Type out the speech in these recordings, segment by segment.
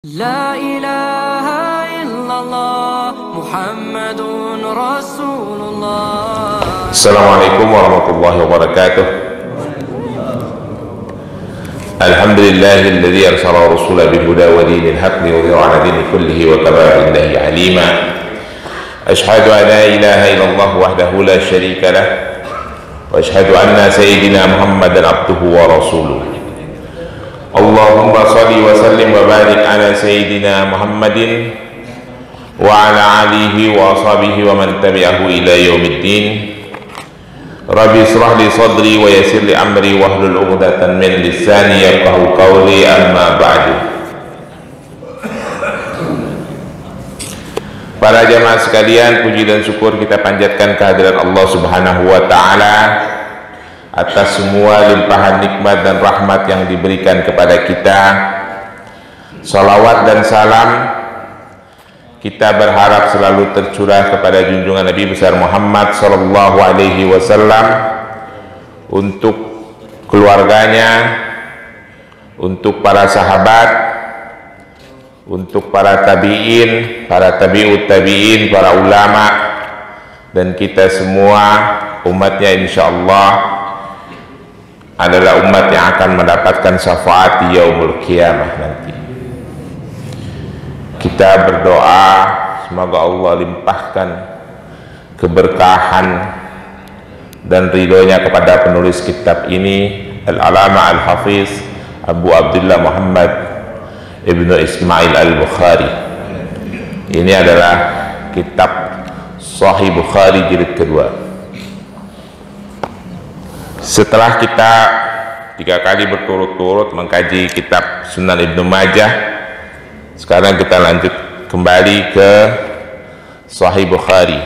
لا إله إلا الله محمد رسول الله. Assalamualaikum warahmatullahi wabarakatuh. Alhamdulillahilladzi arsala rasulahu bil huda wa dinil haqqi liyudhhirahu 'ala dini kullihi wa kafa billahi 'alima. Ashhadu an la ilaha illallah wahdahu la syarika lah wa ashhadu anna sayyidina Muhammadan abduhu wa rasuluh. Allahumma salli wa sallim wa barik ala sayyidina Muhammadin wa ala alihi wa ashabihi wa man tabi'ahu ila yaumiddin. Rabbi israh li sadri wa yassir li amri wahlul 'uqdatan min lisani yafqahu qawli, amma ba'du. Para jamaah sekalian, puji dan syukur kita panjatkan kehadirat Allah Subhanahu wa taala atas semua limpahan nikmat dan rahmat yang diberikan kepada kita. Salawat dan salam kita berharap selalu tercurah kepada junjungan Nabi besar Muhammad sallallahu alaihi wasallam, untuk keluarganya, untuk para sahabat, untuk para tabi'in, para tabi'ut tabi'in, para ulama, dan kita semua umatnya insyaallah adalah umat yang akan mendapatkan syafaat di yaumul qiyamah nanti. Kita berdoa semoga Allah limpahkan keberkahan dan ridhonya kepada penulis kitab ini, Al-Alama Al-Hafiz Abu Abdullah Muhammad Ibnu Ismail Al-Bukhari. Ini adalah kitab Sahih Bukhari jilid kedua. Setelah kita 3 kali berturut-turut mengkaji kitab Sunan Ibnu Majah, sekarang kita lanjut kembali ke Sahih Bukhari.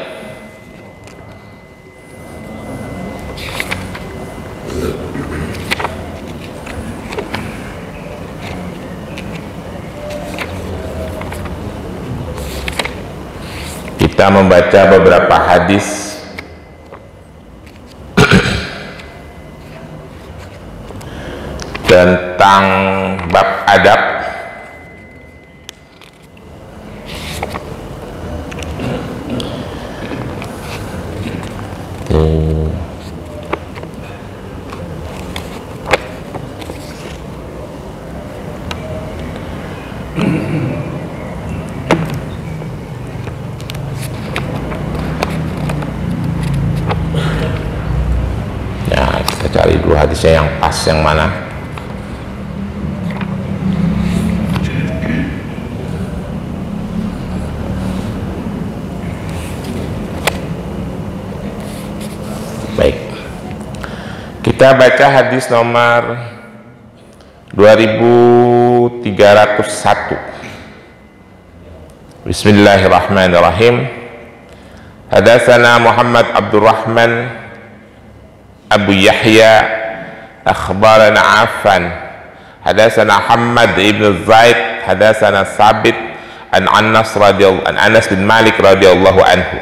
Kita membaca beberapa hadis tentang bab adab. Ya, kita cari dulu hadisnya yang pas, yang mana. Kita baca hadis nomor 2301. Bismillahirrahmanirrahim. Hadatsana Muhammad Abdurrahman Abu Yahya akhbarana Affan hadatsana Hamad ibn Zaid hadatsana Sabit an Anas bin Malik radhiyallahu anhu.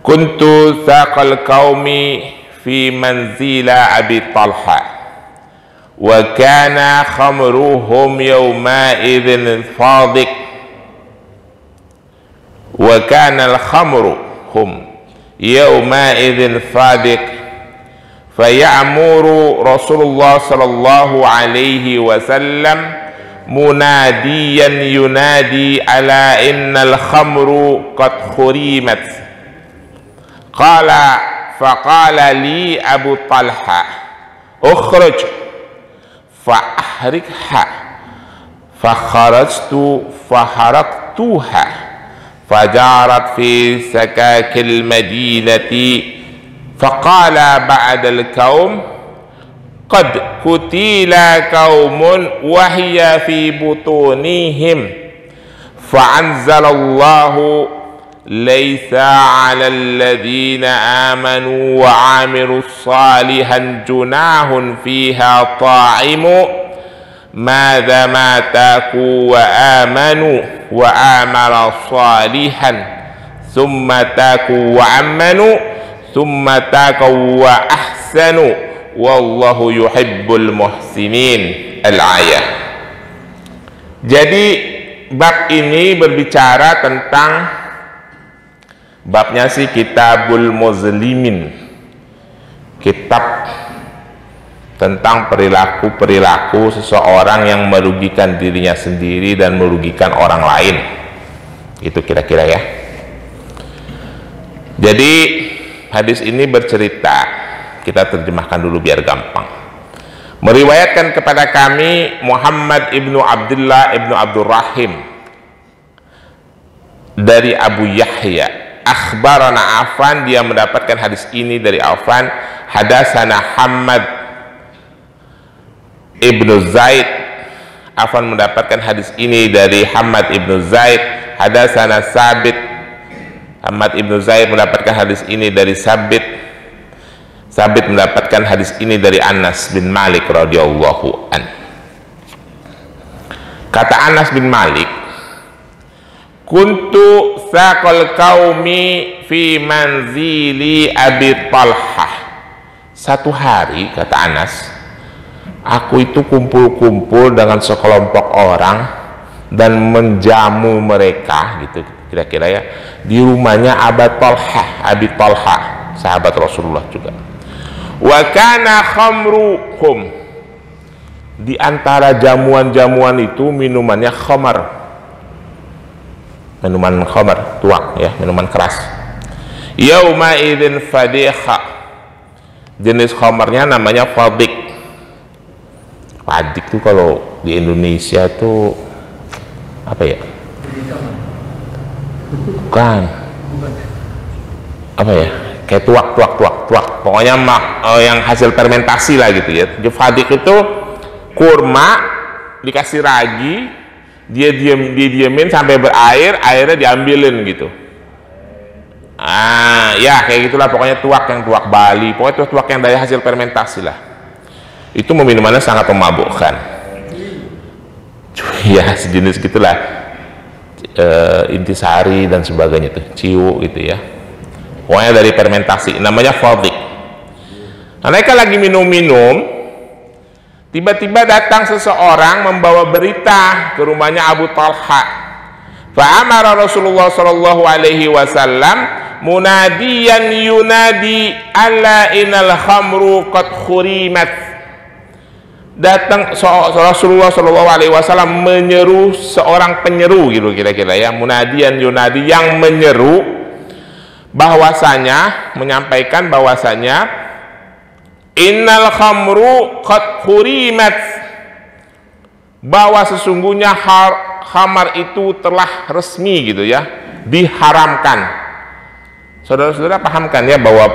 Kuntu saqal qaumi fi manzila Abi Talha wa kana khamruhum yawma idhin fadiq wa kana al-khamru hum yawma idhin fadiq fayamuru Rasulullah sallallahu alaihi wasallam munadiyan yunadi ala innal khamru qad khurimat. Qala faqala li Abu Talha ukhruj fa'ahrikha fakharajtu faharaktuha fajarat fi sakakil madinati faqala ba'da al-qawm qad kutila qawmun wahiya fi butunihim fa'anzalallahu ليس على الذين آمنوا وعملوا صالحا جناح فيها طاعم ماذا ما تاكوا وآمنوا وآمنوا صالحا ثم تاكوا وآمنوا ثم تاكوا وأحسنوا والله يحب المحسنين. Al-ayah. Jadi bab ini berbicara tentang, babnya sih Kitabul Muzlimin, kitab tentang perilaku-perilaku seseorang yang merugikan dirinya sendiri dan merugikan orang lain. Itu kira-kira ya. Jadi hadis ini bercerita, kita terjemahkan dulu biar gampang. Meriwayatkan kepada kami Muhammad ibnu Abdullah ibnu Abdurrahim dari Abu Yahya, akhbarana Affan, dia mendapatkan hadis ini dari Affan. Hadatsana Hammad ibnu Zaid, Affan mendapatkan hadis ini dari Hammad ibnu Zaid. Hadatsana Sabit, Hammad ibnu Zaid mendapatkan hadis ini dari Sabit. Sabit mendapatkan hadis ini dari Anas bin Malik radhiyallahu an. Kata Anas bin Malik, kuntu saqal qaumi fi manzili Abi Talhah. Satu hari, kata Anas, aku itu kumpul-kumpul dengan sekelompok orang dan menjamu mereka, gitu kira-kira ya, di rumahnya Abi Talhah, sahabat Rasulullah juga. Wa kana khamruhum, di antara jamuan-jamuan itu minumannya khamar, minuman khamar, tuak ya, minuman keras. Yauma idzin fadikha, jenis khamarnya namanya fadik. Fadik tuh kalau di Indonesia tuh apa ya? Bukan. Apa ya? Kayak tuak. Pokoknya yang hasil fermentasi lah gitu ya. Fadik itu kurma dikasih ragi, didiemin sampai berair, airnya diambilin gitu. Ya kayak gitulah pokoknya, yang tuak Bali, pokoknya tuak yang dari hasil fermentasi lah. Itu minumannya sangat memabukkan. Ya sejenis gitulah, intisari dan sebagainya tuh, ciu gitu ya. Pokoknya dari fermentasi, namanya fadik. Nah, mereka lagi minum-minum, tiba-tiba datang seseorang membawa berita ke rumahnya Abu Talha. Fa'amara Rasulullah sallallahu alaihi wasallam munadiyan yunadi alla inal khamru qad khurimat. Datang Rasulullah sallallahu alaihi wasallam menyeru, seorang penyeru gitu kira-kira ya, munadiyan yunadi, yang menyeru bahwasanya, menyampaikan bahwasanya innal khamru qad khurimat, bahwa sesungguhnya khamar itu telah resmi gitu ya, diharamkan. Saudara-saudara pahamkan ya bahwa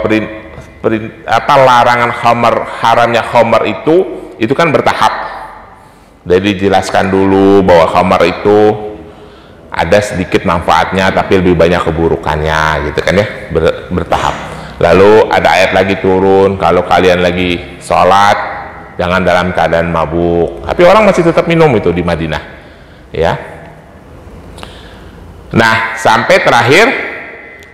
larangan khamar, haramnya khamar itu kan bertahap. Jadi dijelaskan dulu bahwa khamar itu ada sedikit manfaatnya tapi lebih banyak keburukannya gitu kan ya, bertahap. Lalu ada ayat lagi turun, kalau kalian lagi sholat jangan dalam keadaan mabuk. Tapi orang masih tetap minum itu di Madinah ya. Nah sampai terakhir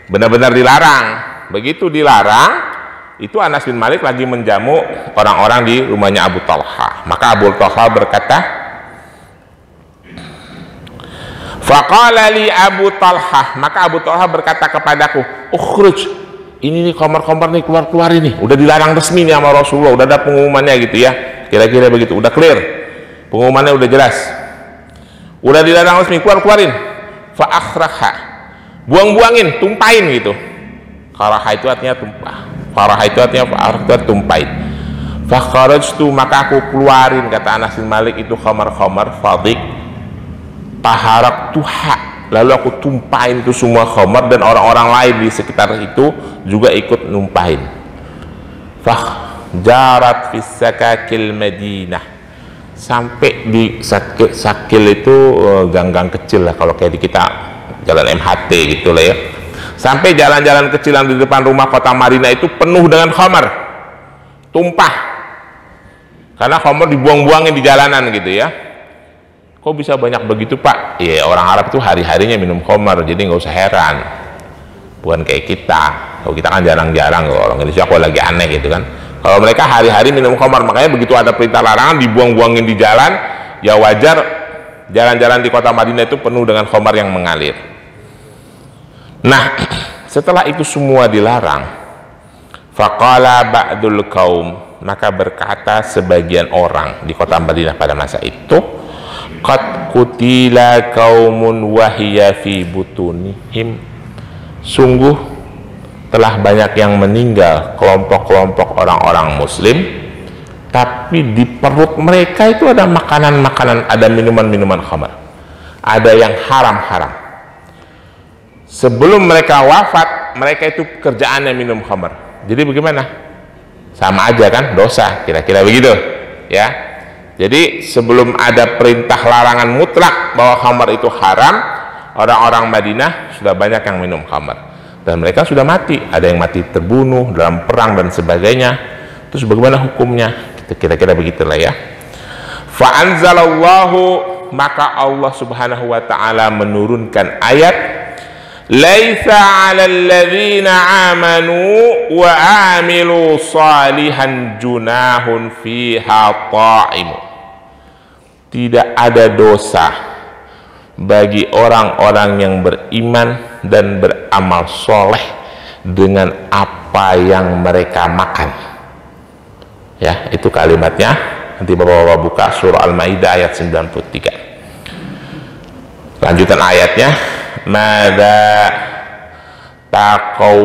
benar-benar dilarang. Begitu dilarang, itu Anas bin Malik lagi menjamu orang-orang di rumahnya Abu Talha. Maka Abu Talha berkata, faqala li Abu Talha, maka Abu Talha berkata kepadaku, ukhruj, ini nih kamar-kamar nih, keluar ini, udah dilarang resmi nih sama Rasulullah, udah ada pengumumannya gitu ya, kira-kira begitu, udah clear, pengumumannya udah jelas, udah dilarang resmi, keluarin, fa akhraha, buang-buangin, tumpahin gitu. Kharaha itu artinya tumpah, faraha itu artinya tumpahin. Fa kharajtu, maka aku keluarin, kata Anas bin Malik, itu khamar-khamar fadik, taharak tuha, lalu aku tumpahin itu semua khamar, dan orang-orang lain di sekitar itu juga ikut numpahin. Fah jarat fis sakakil Madinah, sampai di sakil itu gang-gang kecil lah, kalau kayak di kita jalan MHT gitu lah ya, sampai jalan-jalan kecil yang di depan rumah kota Madinah itu penuh dengan khamar, tumpah, karena khamar dibuang-buangin di jalanan gitu ya. Kok bisa banyak begitu Pak? Ya orang Arab itu hari-harinya minum khamar, jadi nggak usah heran. Bukan kayak kita. Kalau kita kan jarang-jarang, orang Indonesia kok lagi aneh gitu kan. Kalau mereka hari-hari minum khamar, makanya begitu ada perintah larangan dibuang-buangin di jalan, ya wajar Jalan-jalan di kota Madinah itu penuh dengan khamar yang mengalir. Nah, setelah itu semua dilarang, faqala ba'dul qaum, maka berkata sebagian orang di kota Madinah pada masa itu, qad qutila qaumun wahiya fi butunihim, sungguh telah banyak yang meninggal kelompok-kelompok orang-orang muslim, tapi di perut mereka itu ada makanan-makanan, ada minuman-minuman khamar, ada yang haram-haram. Sebelum mereka wafat, mereka itu kerjaannya minum khamar. Jadi bagaimana? Sama aja kan, dosa, kira-kira begitu ya. Jadi sebelum ada perintah larangan mutlak bahwa khamar itu haram, orang-orang Madinah sudah banyak yang minum khamar, dan mereka sudah mati. Ada yang mati terbunuh dalam perang dan sebagainya. Terus bagaimana hukumnya? Kira-kira begitulah ya. Fa anzalallahu, maka Allah Subhanahu wa taala menurunkan ayat, laisa 'alal ladzina amanu wa 'amilu shalihan junahun fiha ta'imu. Tidak ada dosa bagi orang-orang yang beriman dan beramal soleh dengan apa yang mereka makan. Ya, itu kalimatnya. Nanti bapak-bapak buka surah Al-Maidah ayat 93. Lanjutan ayatnya, madza taqaw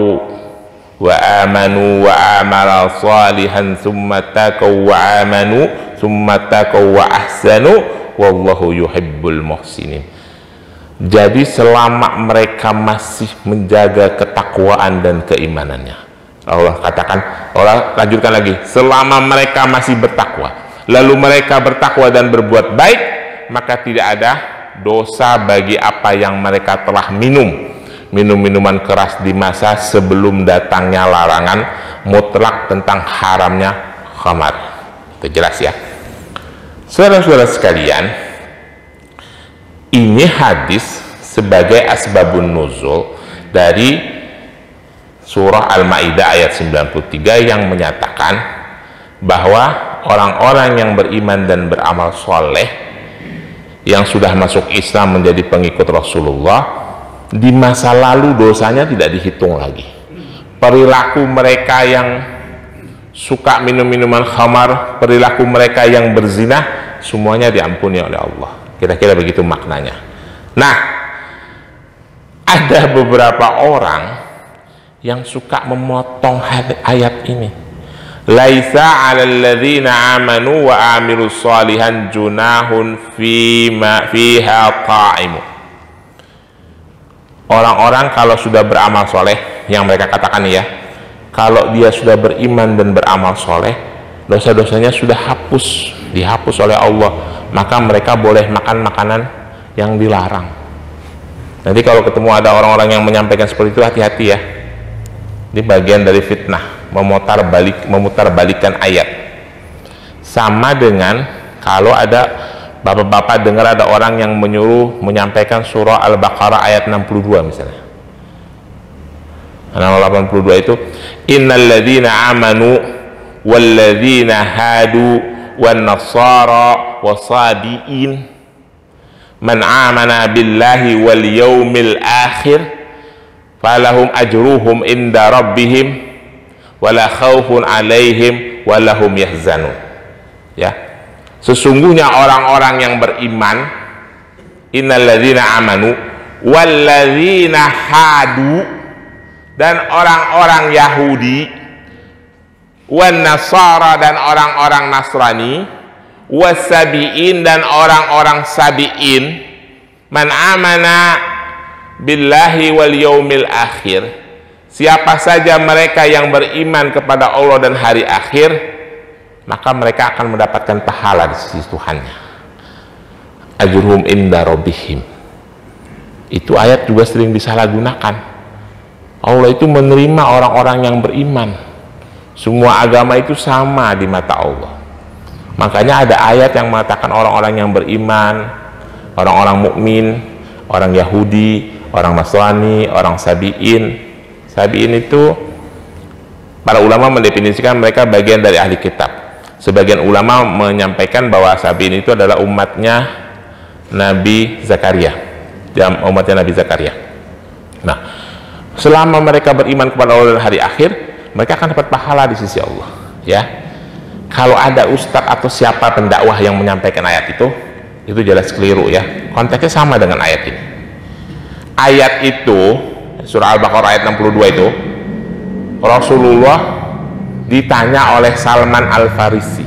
wa amanu wa amala salihan thumma taqaw wa amanu thumma taqaw wa ahsanu wallahu yuhibbul muhsinin. Jadi selama mereka masih menjaga ketakwaan dan keimanannya, Allah katakan, Allah lanjutkan lagi, selama mereka masih bertakwa, lalu mereka bertakwa dan berbuat baik, maka tidak ada dosa bagi apa yang mereka telah minum minuman keras di masa sebelum datangnya larangan mutlak tentang haramnya khamar. Itu jelas ya. Saudara-saudara sekalian, ini hadis sebagai asbabun nuzul dari surah Al-Maidah ayat 93 yang menyatakan bahwa orang-orang yang beriman dan beramal soleh yang sudah masuk Islam menjadi pengikut Rasulullah, di masa lalu dosanya tidak dihitung lagi. Perilaku mereka yang suka minum-minuman khamar, perilaku mereka yang berzina, semuanya diampuni oleh Allah. Kira-kira begitu maknanya. Nah, ada beberapa orang yang suka memotong ayat ini, laisa 'alal ladzina amanu wa 'amilus shalihan junahun fiha ta'imu. Orang-orang kalau sudah beramal soleh, yang mereka katakan ya, kalau dia sudah beriman dan beramal soleh, dosa-dosanya sudah dihapus oleh Allah, maka mereka boleh makan makanan yang dilarang. Nanti kalau ketemu ada orang-orang yang menyampaikan seperti itu, hati-hati ya. Ini bagian dari fitnah, memutarbalikkan ayat. Sama dengan kalau ada bapak-bapak dengar ada orang yang menyuruh menyampaikan surah Al-Baqarah ayat 62 misalnya. Ayat 82 itu, innal ladzina amanu wal ladzina hadu wan nasara wasabiin man amana billahi wal yaumil akhir falahum ajruhum inda rabbihim wala khaufun alaihim walahum yahzanun. Ya, sesungguhnya orang-orang yang beriman, innalladzina amanu walladzina hadu, dan orang-orang Yahudi, wan nasara, dan orang-orang Nasrani, wasabiin, dan orang-orang sabiin, man amana billahi wal yaumil akhir, siapa saja mereka yang beriman kepada Allah dan hari akhir, maka mereka akan mendapatkan pahala di sisi Tuhannya. Ajruhum inda rabbihim. Itu ayat juga sering disalahgunakan. Allah itu menerima orang-orang yang beriman. Semua agama itu sama di mata Allah. Makanya ada ayat yang mengatakan orang-orang yang beriman, orang-orang mukmin, orang Yahudi, orang Nasrani, orang Sabiin. Sabiin itu para ulama mendefinisikan mereka bagian dari ahli kitab. Sebagian ulama menyampaikan bahwa Sabiin itu adalah umatnya Nabi Zakaria, umatnya Nabi Zakaria. Nah, selama mereka beriman kepada Allah dan hari akhir, mereka akan dapat pahala di sisi Allah. Ya, kalau ada ustadz atau siapa pendakwah yang menyampaikan ayat itu jelas keliru ya. Konteksnya sama dengan ayat ini. Ayat itu surah Al-Baqarah ayat 62 itu, Rasulullah ditanya oleh Salman Al-Farisi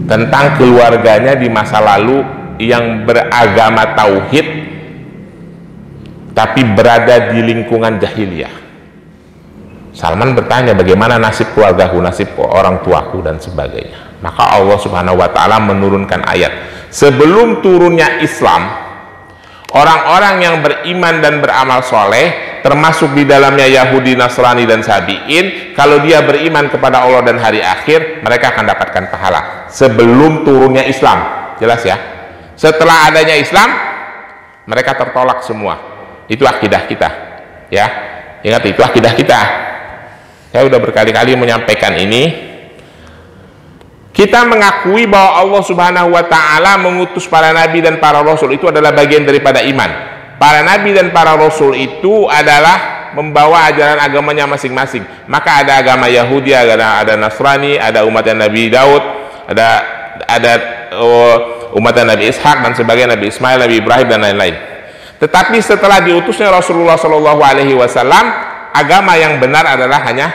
tentang keluarganya di masa lalu yang beragama tauhid tapi berada di lingkungan jahiliyah. Salman bertanya, bagaimana nasib keluargaku, nasib orang tuaku dan sebagainya. Maka Allah Subhanahu wa taala menurunkan ayat. Sebelum turunnya Islam, orang-orang yang beriman dan beramal soleh, termasuk di dalamnya Yahudi, Nasrani dan Sabi'in, kalau dia beriman kepada Allah dan hari akhir, mereka akan dapatkan pahala. Sebelum turunnya Islam, jelas ya. Setelah adanya Islam, mereka tertolak semua. Itu akidah kita, ya. Ingat, itu akidah kita. Saya sudah berkali-kali menyampaikan ini. Kita mengakui bahwa Allah Subhanahu wa taala mengutus para nabi dan para rasul, itu adalah bagian daripada iman. Para nabi dan para rasul itu adalah membawa ajaran agamanya masing-masing. Maka ada agama Yahudi, ada Nasrani, ada umatnya Nabi Daud, ada umatnya Nabi Ishak dan sebagainya, Nabi Ismail, Nabi Ibrahim dan lain-lain. Tetapi setelah diutusnya Rasulullah Shallallahu Alaihi Wasallam, agama yang benar adalah hanya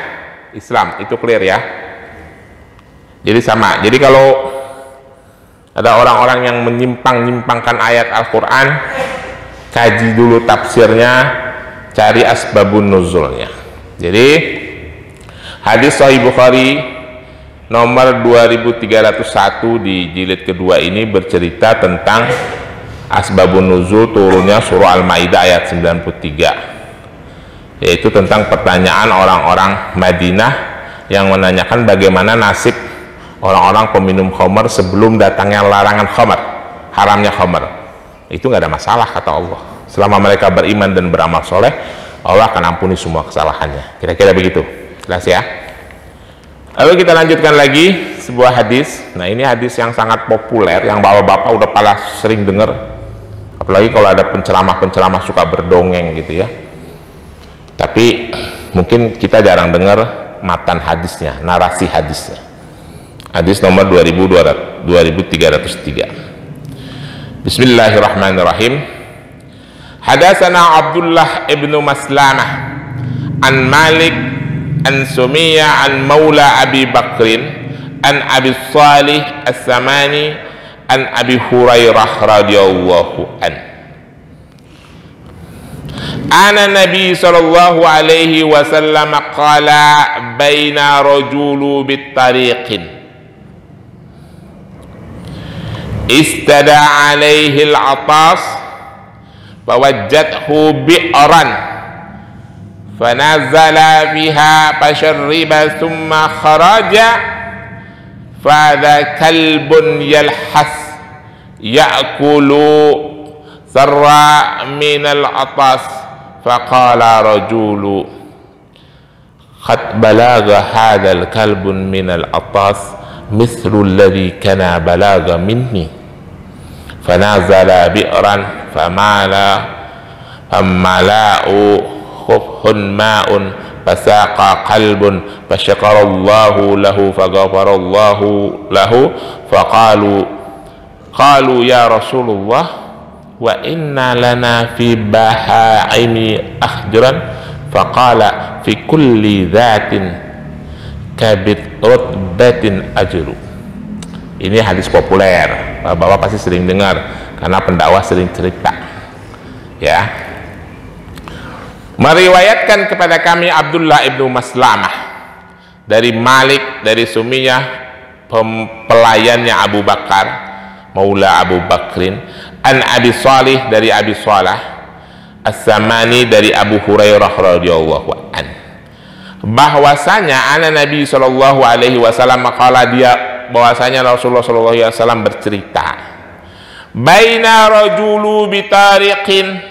Islam. Itu clear ya. Jadi sama. Jadi kalau ada orang-orang yang menyimpang-nyimpangkan ayat Al-Quran, kaji dulu tafsirnya, cari asbabun nuzulnya. Jadi hadis Sahih Bukhari nomor 2301 di jilid kedua ini bercerita tentang asbabun nuzul turunnya surah Al-Maidah ayat 93, yaitu tentang pertanyaan orang-orang Madinah yang menanyakan bagaimana nasib orang-orang peminum khamar sebelum datangnya larangan khamar, haramnya khamar. Itu nggak ada masalah kata Allah. Selama mereka beriman dan beramal soleh, Allah akan ampuni semua kesalahannya. Kira-kira begitu, jelas ya. Lalu kita lanjutkan lagi sebuah hadis. Nah, ini hadis yang sangat populer, yang bapak-bapak udah pada sering dengar. Apalagi kalau ada penceramah-penceramah suka berdongeng gitu ya. Tapi mungkin kita jarang dengar matan hadisnya, narasi hadisnya. Hadis nomor 2303. Bismillahirrahmanirrahim. Hadatsana Abdullah ibnu Maslamah an Malik an Sumiyah an Maula Abi Bakrin an Abi Salih As-Samani an Abi Hurairah radhiyallahu an. Ana Nabi sallallahu alaihi wasallam qala baina rajulu bit tariqin istada alaihi al-atas fawajjathu bi'ran fanazala fiha fasharriba thumma kharaja fadha kalbun yalhas ya'kulu sarra min al-atas faqala rajulu qad balagha hadha al-kalbun min al-atas mithlu alladhi kana balagha minni fanazala bi'ran famala'u khufhun ma'un fasaqa qalbun fasyakarallahu lahu faghafarallahu lahu qalu ya Rasulullah wa inna lana fi bahaimi akhjaran faqala fi kulli dhatin kabit rutbatin ajru. Ini hadis populer, bapak pasti sering dengar karena pendakwah sering cerita ya. Meriwayatkan kepada kami Abdullah ibnu Maslamah dari Malik dari Sumiyah, pelayannya Abu Bakar, Maula Abu Bakrin, an Abi Salih dari Abi Salah, As-Samani dari Abu Hurairah radhiyallahu an, bahwasanya ana Nabi sallallahu alaihi wasallam qala, dia bahwasanya Rasulullah sallallahu alaihi wasallam bercerita, baina rajulu bitariqin,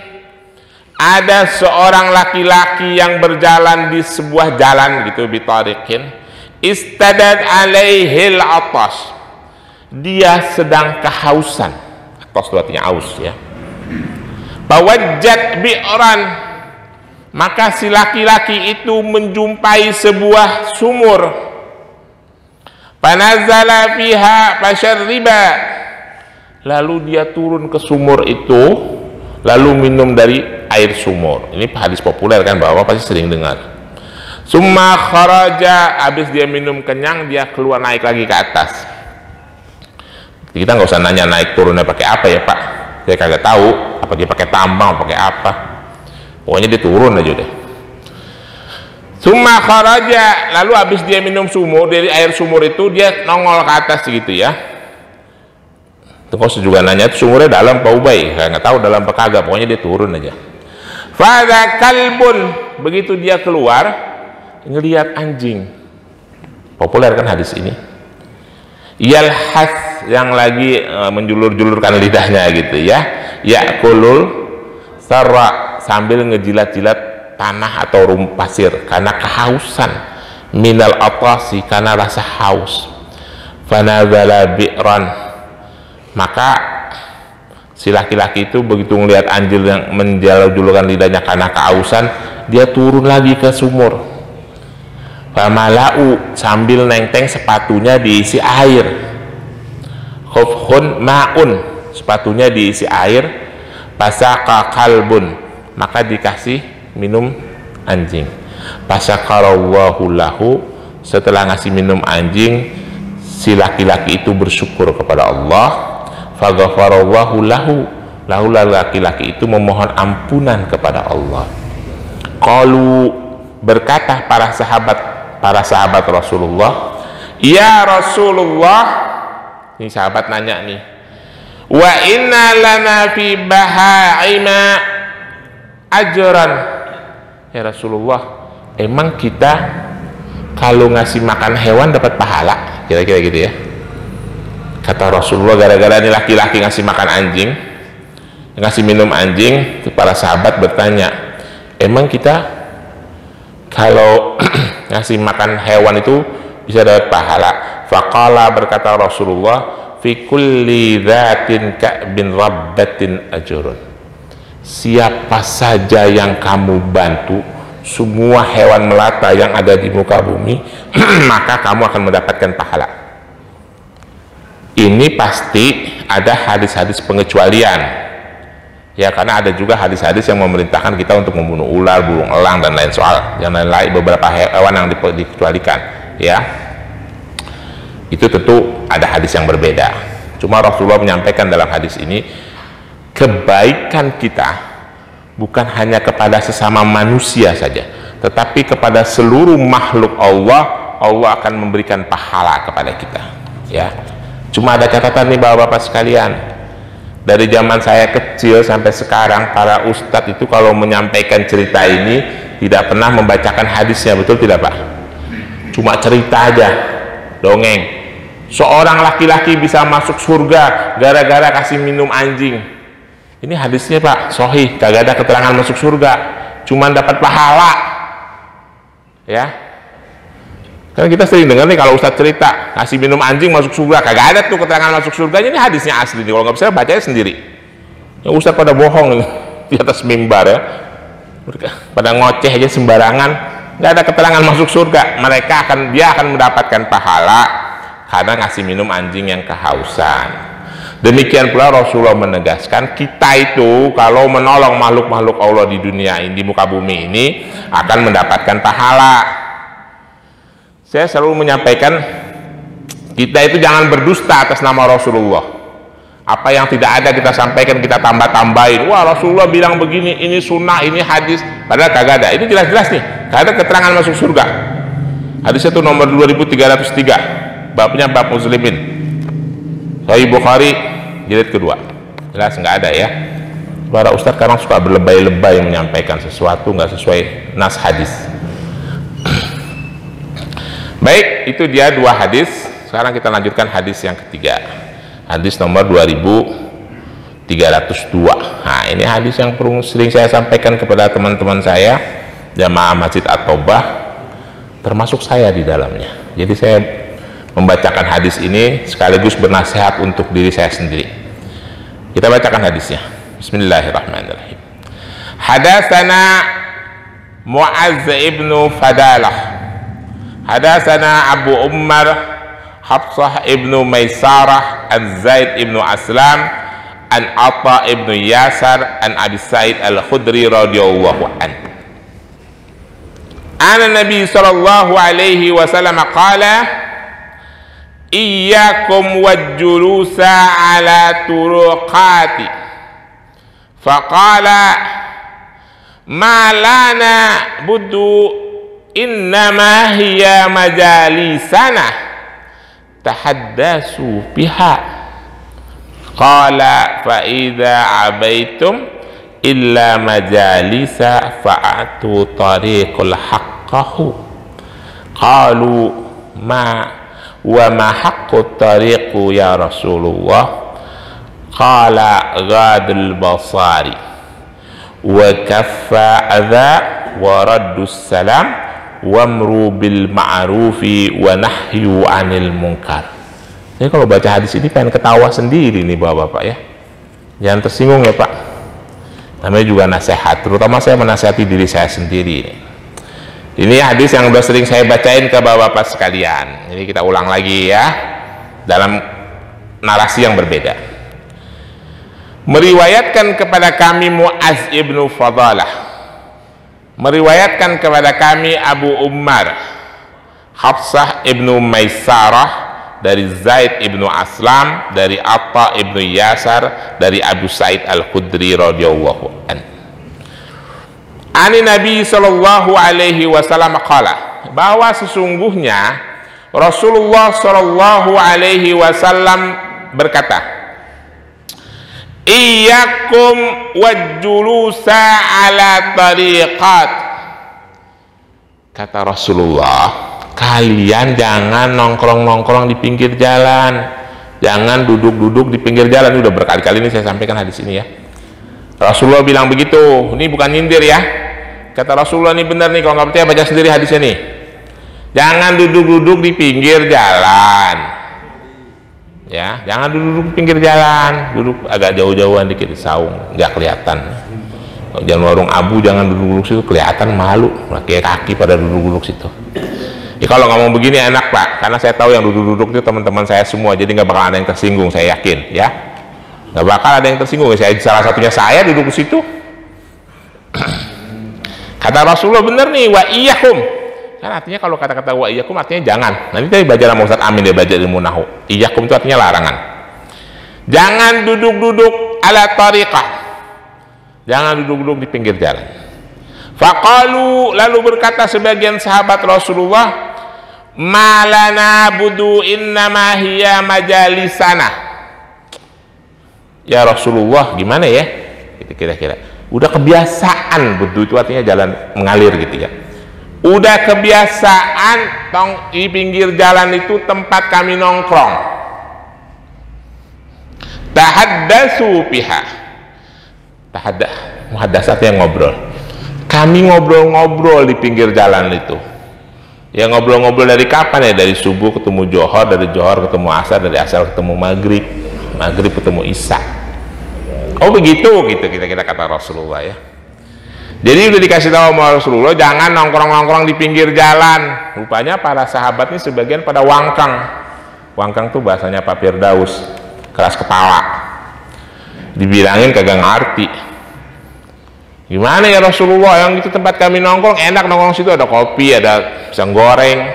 ada seorang laki-laki yang berjalan di sebuah jalan gitu, bitariqin, istadad alaihil atas, dia sedang kehausan Atos itu artinya aus ya. Fawajjat bi'ran, maka si laki-laki itu menjumpai sebuah sumur. Fanazala fiha fasyarriba, lalu dia turun ke sumur itu lalu minum dari air sumur. Ini hadis populer kan, Bapak pasti sering dengar. Summa kharaja, habis dia minum kenyang dia keluar naik lagi ke atas. Kita nggak usah nanya naik turunnya pakai apa ya Pak, saya kagak tahu apa dia pakai tambang pakai apa, pokoknya dia turun aja deh. Summa kharaja, lalu habis dia minum sumur, dari air sumur itu dia nongol ke atas gitu ya. Terus juga nanya sumurnya dalam apa ubay, saya nggak tahu dalam apa kagak, pokoknya dia turun aja. Fadha kalbun, begitu dia keluar ngelihat anjing. Populer kan hadis ini. Yalhas, yang lagi menjulur-julurkan lidahnya gitu ya. Yakulul sarra, sambil ngejilat-jilat tanah atau pasir karena kehausan. Minal atasi, karena rasa haus. Fanazala bi'ran, maka si laki-laki itu begitu melihat anjing yang menjulurkan lidahnya karena kehausan, dia turun lagi ke sumur. Famalau, sambil nenteng sepatunya diisi air. Khufhun ma'un, sepatunya diisi air. Pasaka kalbun, maka dikasih minum anjing. Pasakarallahu lahu, setelah ngasih minum anjing, si laki-laki itu bersyukur kepada Allah. Faghfarallahu lahu, lalu laki-laki itu memohon ampunan kepada Allah. Qalu, berkata para sahabat Rasulullah, ya Rasulullah, ini sahabat nanya nih, wa inna lana fi bahaima ajran, ya Rasulullah, emang kita kalau ngasih makan hewan dapat pahala? Kira-kira gitu ya. Kata Rasulullah, gara-gara ini laki-laki ngasih makan anjing, ngasih minum anjing, para sahabat bertanya, emang kita kalau ngasih makan hewan itu bisa dapat pahala? Faqala, berkata Rasulullah, fi kulli dzatin ka'bin rabbatin ajrun, siapa saja yang kamu bantu, semua hewan melata yang ada di muka bumi maka kamu akan mendapatkan pahala. Ini pasti ada hadis-hadis pengecualian ya, karena ada juga hadis-hadis yang memerintahkan kita untuk membunuh ular, burung elang dan lain soal yang lain, beberapa hewan yang dikecualikan ya. Itu tentu ada hadis yang berbeda. Cuma Rasulullah menyampaikan dalam hadis ini, kebaikan kita bukan hanya kepada sesama manusia saja, tetapi kepada seluruh makhluk Allah, Allah akan memberikan pahala kepada kita ya. Cuma ada catatan nih bapak-bapak sekalian, dari zaman saya kecil sampai sekarang, para ustadz itu kalau menyampaikan cerita ini tidak pernah membacakan hadisnya, betul tidak Pak? Cuma cerita aja, dongeng. Seorang laki-laki bisa masuk surga gara-gara kasih minum anjing. Ini hadisnya Pak, sahih, kagak ada keterangan masuk surga, cuman dapat pahala ya. Karena kita sering dengar nih kalau ustadz cerita kasih minum anjing masuk surga, kagak ada tuh keterangan masuk surganya. Ini hadisnya asli nih, kalau nggak bisa bacanya sendiri. Yang ustadz pada bohong nih, di atas mimbar ya, pada ngoceh aja sembarangan, nggak ada keterangan masuk surga. Dia akan mendapatkan pahala karena ngasih minum anjing yang kehausan. Demikian pula Rasulullah menegaskan, kita itu kalau menolong makhluk-makhluk Allah di dunia ini, di muka bumi ini, akan mendapatkan pahala. Saya selalu menyampaikan, kita itu jangan berdusta atas nama Rasulullah. Apa yang tidak ada kita sampaikan, kita tambah-tambahin. Wah, Rasulullah bilang begini, ini sunnah, ini hadis, padahal kagak ada. Ini jelas-jelas nih, kagak ada keterangan masuk surga. Hadisnya itu nomor 2303, babnya bab muslimin, Sahih Bukhari jilid kedua. Jelas nggak ada ya. Para ustadz sekarang suka berlebay-lebay menyampaikan sesuatu nggak sesuai nas hadis. Baik, itu dia dua hadis. Sekarang kita lanjutkan hadis yang ketiga, hadis nomor 2302. Nah, ini hadis yang sering saya sampaikan kepada teman-teman saya jamaah Masjid At-Taubah, termasuk saya di dalamnya. Jadi saya membacakan hadis ini sekaligus bernasihat untuk diri saya sendiri Kita bacakan hadisnya. Bismillahirrahmanirrahim. Hadatsana Mu'adz ibnu Fadalah, hadatsana Abu Ummar Hafsah ibnu Maisarah an Zaid ibnu Aslam an Atha ibnu Yasar an Abi Sa'id al-Khudri radhiyallahu anhu. An Nabi sallallahu alaihi wasallam qala iyyakum wajjulusa ala turuqati faqala ma lana buddu innama hiya majalisana tahaddasu biha qala fa idza abaitum illa majalisa fa'atu tariqul haqqahu qalu ma wa ma haqqut tariqu ya Rasulullah qala ghadul basari wa kaffa adha wa raddus salam wa amru bil ma'rufi wa nahyu anil munkar. Jadi kalau baca hadis ini pengen ketawa sendiri nih bapak-bapak ya, jangan tersinggung ya Pak, namanya juga nasihat, terutama saya menasihati diri saya sendiri nih. Ini hadis yang udah sering saya bacain ke bapak-bapak sekalian. Jadi kita ulang lagi ya, dalam narasi yang berbeda. Meriwayatkan kepada kami Mu'adz ibnu Fadalah, meriwayatkan kepada kami Abu Ummar Hafsah ibnu Maisarah dari Zaid ibnu Aslam, dari Atha ibnu Yasar, dari Abu Sa'id al-Khudri radhiyallahu anhu. Ani Nabi sallallahu alaihi wasallam qala, bahwa sesungguhnya Rasulullah sallallahu alaihi wasallam berkata, iyyakum wajjulusa ala tariqat. Kata Rasulullah, kalian jangan nongkrong-nongkrong di pinggir jalan, jangan duduk-duduk di pinggir jalan. Udah berkali-kali ini saya sampaikan hadis ini ya. Rasulullah bilang begitu, ini bukan nyindir ya. Kata Rasulullah ini benar nih, kalau nggak percaya baca sendiri hadis ini. Jangan duduk-duduk di pinggir jalan, ya, jangan duduk di pinggir jalan, duduk agak jauh-jauhan dikit di saung, nggak kelihatan. Jangan warung abu, jangan duduk-duduk situ, kelihatan malu, kaki pada duduk-duduk situ. Ya, kalau ngomong begini enak Pak, karena saya tahu yang duduk-duduk itu teman-teman saya semua, jadi nggak bakal ada yang tersinggung, saya yakin ya. Nggak bakal ada yang tersinggung. Saya salah satunya saya duduk di situ. Kata Rasulullah bener nih, wa iyyakum. Kan artinya kalau kata-kata wa iyyakum artinya jangan. Nanti tadi baca sama Ustaz Amin, dia baca ilmu nahu. Iyyakum itu artinya larangan. Jangan duduk-duduk ala tariqah. Jangan duduk-duduk di pinggir jalan. Faqalu, lalu berkata sebagian sahabat Rasulullah, malana budu innama hiya majalisana. Ya Rasulullah, gimana ya? Gitu kira-kira. Udah kebiasaan budu itu artinya jalan mengalir gitu ya. Udah kebiasaan di pinggir jalan itu tempat kami nongkrong. Tahaddasu biha. Muhaddas artinya ngobrol. Kami ngobrol-ngobrol di pinggir jalan itu. Ya ngobrol-ngobrol dari kapan ya? Dari subuh ketemu Johor, dari Johor ketemu Asar, dari Asar ketemu Maghrib, Maghrib ketemu Isya. Oh begitu, gitu kita kata Rasulullah ya. Jadi udah dikasih tahu sama Rasulullah, jangan nongkrong-nongkrong di pinggir jalan. Rupanya para sahabat ini sebagian pada wangkang. Wangkang tuh bahasanya Pak Firdaus, keras kepala. Dibilangin kagak ngerti. Gimana ya Rasulullah, yang itu tempat kami nongkrong enak, nongkrong situ ada kopi, ada pisang goreng.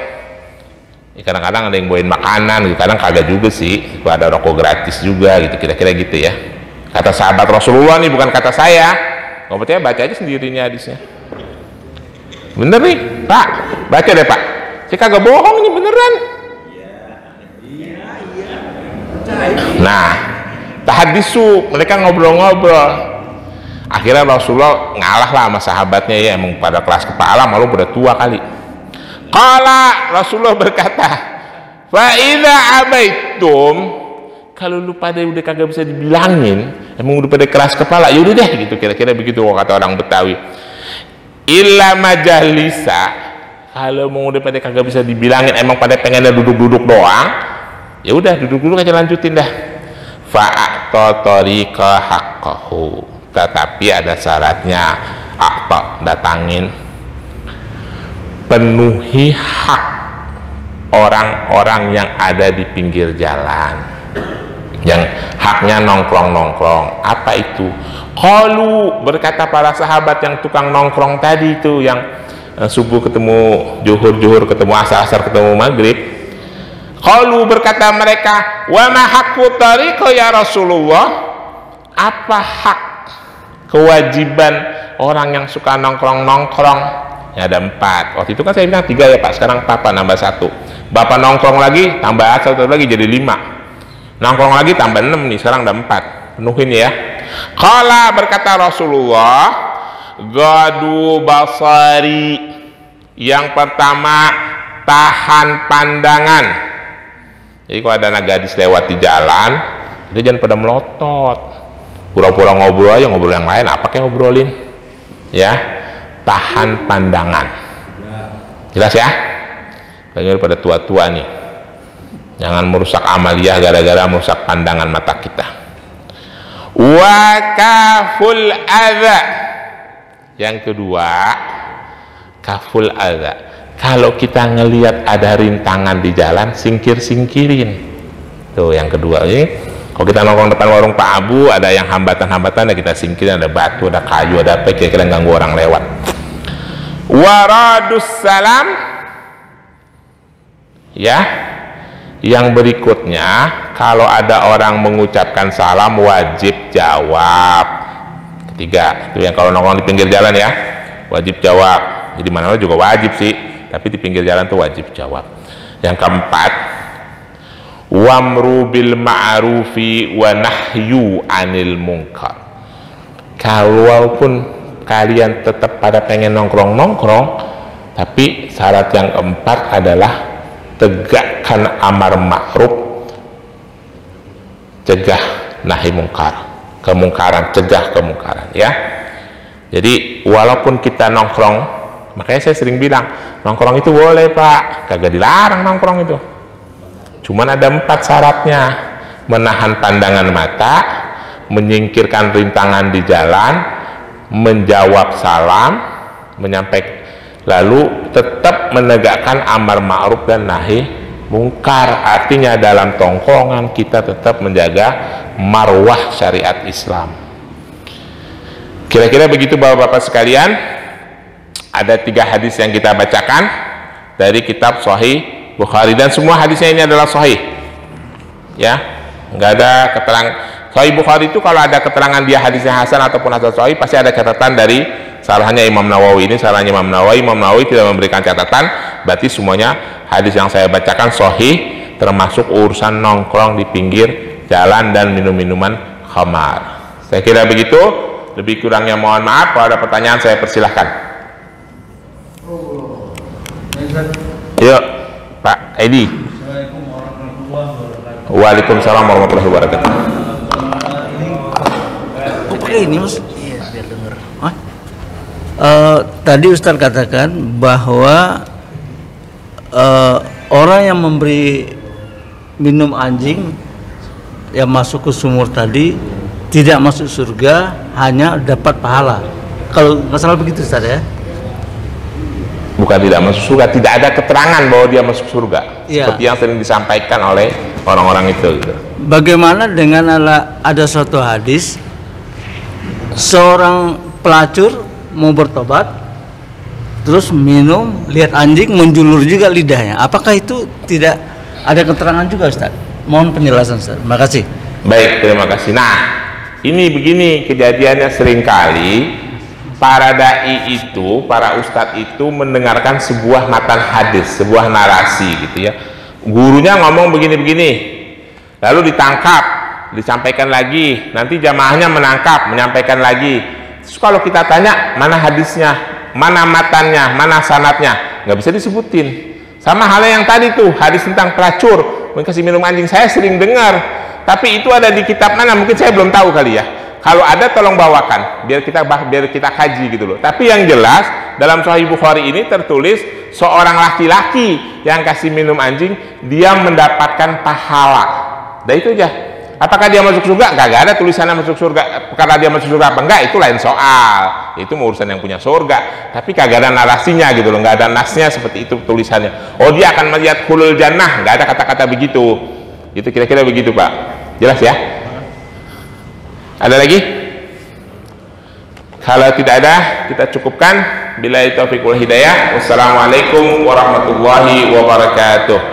Kadang-kadang ada yang bawain makanan, kadang kagak juga sih. Ada rokok gratis juga, gitu kira-kira gitu ya. Kata sahabat Rasulullah nih, bukan kata saya. Kalau percaya baca aja sendirinya hadisnya. Bener nih Pak, baca deh Pak. Saya kagak bohong nih, beneran. Nah, tahadisu, mereka ngobrol-ngobrol. Akhirnya Rasulullah ngalah lah sama sahabatnya ya, emang pada kelas kepala, malu pada tua kali. Qala, Rasulullah berkata, fa idza abaitum, kalau lu pada udah kagak bisa dibilangin, emang udah pada keras kepala, yaudah deh gitu, kira-kira begitu kata orang Betawi. Illa majalisa, kalau mau udah pada kagak bisa dibilangin, emang pada pengennya duduk-duduk doang, ya udah duduk-duduk aja, lanjutin dah. a'ta tariqa haqqahu, tetapi ada syaratnya. A'ta, datangin, penuhi hak orang-orang yang ada di pinggir jalan, yang haknya nongkrong-nongkrong. Apa itu? Qalu, berkata para sahabat yang tukang nongkrong tadi itu, yang subuh ketemu zuhur, ketemu asar ketemu maghrib. Qalu, berkata mereka, wa ma haqqu tariqa ya Rasulullah, apa hak kewajiban orang yang suka nongkrong-nongkrong? Ya, ada 4. Waktu itu kan saya bilang 3 ya Pak, sekarang Papa nambah 1. Bapak nongkrong lagi tambah 1 lagi jadi 5. Nongkrong lagi tambah 6 nih, sekarang ada 4. Penuhin ya. Qala, berkata Rasulullah, gadu basari, yang pertama tahan pandangan. Jadi kalau ada anak gadis lewat di jalan, dia jangan pada melotot, pura-pura ngobrol aja, ngobrol yang lain, apa kayak ngobrolin ya. Tahan pandangan, jelas ya. Kayaknya pada tua-tua nih, jangan merusak amaliyah gara-gara merusak pandangan mata kita. Wa kaful adza, yang kedua kaful adza, kalau kita ngelihat ada rintangan di jalan, singkirin. Tuh yang kedua ini. Kalau kita nongkrong depan warung Pak Abu, ada yang hambatan-hambatan, ya kita singkirin, ada batu, ada kayu, ada apa, kira-kira ganggu orang lewat. Waradus salam, ya. Yang berikutnya, kalau ada orang mengucapkan salam, wajib jawab. Ketiga, itu yang kalau nongkrong di pinggir jalan ya, wajib jawab. Jadi mana juga wajib sih, tapi di pinggir jalan tuh wajib jawab. Yang keempat, wamru bil ma'rufi wa nahyu anil munkar. Kalaupun kalian tetap pada pengen nongkrong-nongkrong, tapi syarat yang keempat adalah tegakkan amar ma'ruf, cegah nahi mungkar, kemungkaran, cegah kemungkaran ya. Jadi walaupun kita nongkrong, makanya saya sering bilang nongkrong itu boleh Pak, kagak dilarang nongkrong itu. Cuman ada 4 syaratnya: menahan pandangan mata, menyingkirkan rintangan di jalan, menjawab salam, menyampaikan, lalu tetap menegakkan amar ma'ruf dan nahi mungkar. Artinya dalam tongkrongan kita tetap menjaga marwah syariat Islam. Kira-kira begitu Bapak-bapak sekalian. Ada 3 hadis yang kita bacakan dari kitab Sahih Bukhari, dan semua hadisnya ini adalah sahih ya, nggak ada keterangan. Sahih Bukhari itu kalau ada keterangan dia hadisnya hasan ataupun hasan sahih, pasti ada catatan dari salahnya Imam Nawawi. Ini salahnya Imam Nawawi tidak memberikan catatan, berarti semuanya hadis yang saya bacakan sahih, termasuk urusan nongkrong di pinggir jalan dan minum-minuman khamar. Saya kira begitu, lebih kurangnya mohon maaf. Kalau ada pertanyaan saya persilahkan. Yuk Pak Edi. Waalaikumsalam warahmatullahi wabarakatuh. Ini Mas, iya, biar dengar. Tadi Ustaz katakan bahwa orang yang memberi minum anjing yang masuk ke sumur tadi tidak masuk surga, hanya dapat pahala. Kalau nggak salah begitu Ustaz ya? Bukan tidak masuk surga, tidak ada keterangan bahwa dia masuk surga ya. Seperti yang sering disampaikan oleh orang-orang itu gitu. Bagaimana dengan ada suatu hadis, seorang pelacur mau bertobat, terus minum, lihat anjing, menjulur juga lidahnya. Apakah itu tidak ada keterangan juga Ustaz? Mohon penjelasan Ustaz. Terima kasih. Baik, terima kasih. Nah, ini begini kejadiannya, seringkali para dai itu, para ustadz itu mendengarkan sebuah matan hadis, sebuah narasi gitu ya. Gurunya ngomong begini-begini, lalu ditangkap, disampaikan lagi, nanti jamaahnya menangkap, menyampaikan lagi. Terus kalau kita tanya mana hadisnya, mana matannya, mana sanadnya, nggak bisa disebutin. Sama halnya yang tadi tuh, hadis tentang pelacur kasih minum anjing, saya sering dengar, tapi itu ada di kitab mana? Mungkin saya belum tahu kali ya. Kalau ada tolong bawakan biar kita kaji gitu loh. Tapi yang jelas dalam Sahih Bukhari ini tertulis seorang laki-laki yang kasih minum anjing dia mendapatkan pahala. Dan itu aja. Apakah dia masuk surga? Kagak ada tulisannya masuk surga. Karena dia masuk surga apa enggak, itu lain soal. Itu urusan yang punya surga. Tapi kagak ada narasinya gitu loh, nggak ada nasnya seperti itu tulisannya. Oh, dia akan melihat khulul jannah, nggak ada kata-kata begitu. Itu kira-kira begitu, Pak. Jelas ya? Ada lagi? Kalau tidak ada, kita cukupkan. Billahi taufiq wal hidayah. Wassalamualaikum warahmatullahi wabarakatuh.